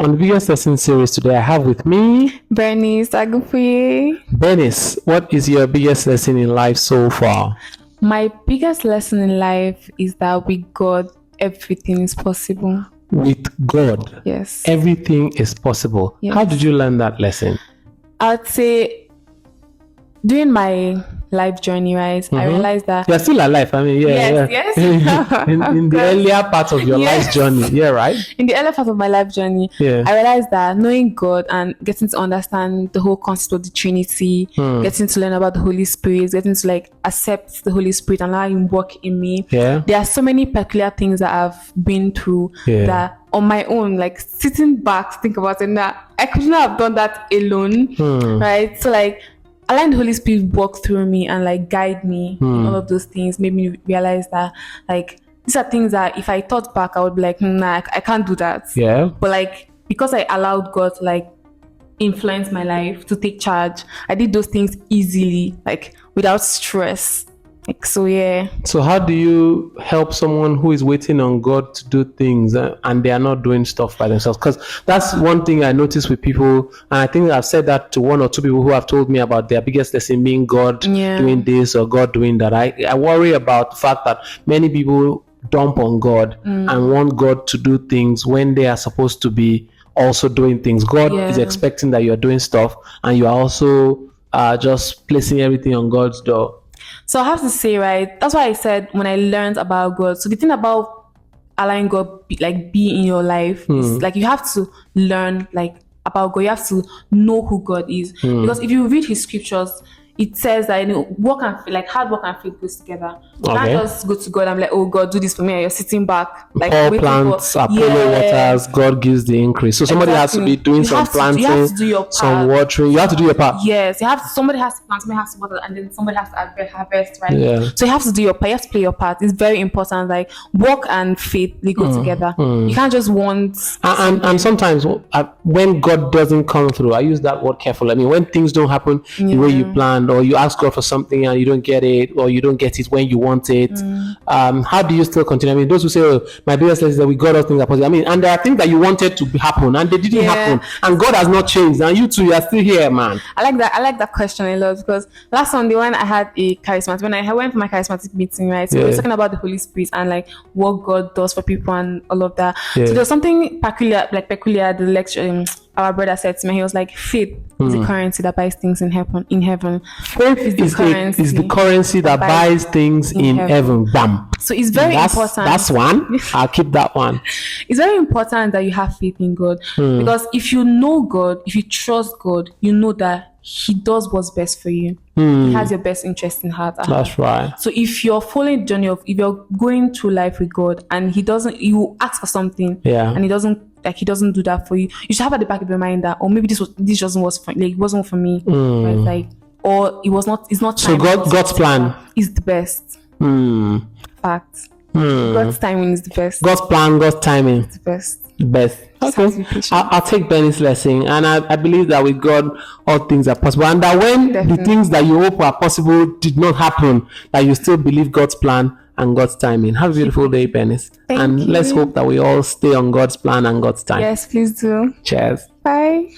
On the Biggest Lesson series today, I have with me Bernice. Bernice. What is your biggest lesson in life so far? My biggest lesson in life is that with God, everything is possible. With God, yes, everything is possible. Yes. How did you learn that lesson? I'd say during my life journey, right, I realized that You're still alive. I mean, yes. in the earlier part of your life journey, right? In the earlier part of my life journey, I realized that knowing God and getting to understand the whole concept of the Trinity, getting to learn about the Holy Spirit, getting to accept the Holy Spirit and allow Him work in me. There are so many peculiar things that I've been through that on my own, sitting back to think about it, that I could not have done that alone, right? So allowing the Holy Spirit work through me and guide me in all of those things made me realize that these are things that if I thought back I would be like, nah, I can't do that. But because I allowed God to influence my life, to take charge, I did those things easily, without stress. So how do you help someone who is waiting on God to do things and they are not doing stuff by themselves? Because that's one thing I notice with people, and I think I've said that to one or two people who have told me about their biggest lesson being God doing this or God doing that. I worry about the fact that many people dump on God and want God to do things when they are supposed to be also doing things. God is expecting that you're doing stuff and you are also just placing everything on God's door. So I have to say, right, that's why I said when I learned about God. So the thing about allowing God be in your life is you have to learn about God. You have to know who God is. Because if you read His scriptures, it says that work and hard work and faith goes together. You can't just go to God and oh God, do this for me, and you're sitting back all plants are pulling waters. God gives the increase. So somebody has to be doing some planting, you have to do your part. Some watering. You have to do your part. Yes, somebody has to plant, somebody has to water, and then somebody has to harvest, right? So you have to do your part. You have to play your part. It's very important. Work and faith, they go together. You can't just want and sometimes when God doesn't come through, I use that word carefully. I mean, when things don't happen the way you planned, or you ask God for something and you don't get it, or you don't get it when you want it, how do you still continue? I mean, those who say, my biggest lesson is that we got us things that possible. I mean, and there are things that you wanted to happen and they didn't happen, and God has not changed, and you two, you are still here, man. I like that question a lot, because last Sunday when I had a charismatic, when I went for my charismatic meeting, right, so we were talking about the Holy Spirit and what God does for people and all of that. So there's something peculiar the lecture our brother said to me. He was like, faith is the currency that buys things in heaven. Faith is the currency that buys things in heaven. Bam. So it's very important. That's one. I'll keep that one. It's very important that you have faith in God, because if you know God, if you trust God, you know that He does what's best for you. He has your best interest in heart. That's right. So if you're following the journey if you're going through life with God and you ask for something, and He doesn't do that for you, you should have at the back of your mind that, maybe this it wasn't for me, right? Or it's not. So God's plan is the best. Fact. God's timing is the best. God's plan, God's timing is the best. Best. Okay. I'll take Bernice's lesson, and I believe that with God all things are possible, and that when the things that you hope are possible did not happen, that you still believe God's plan and God's timing. Have a beautiful day, Bernice. Thank you. Let's hope that we all stay on God's plan and God's time. Yes, please do. Cheers. Bye.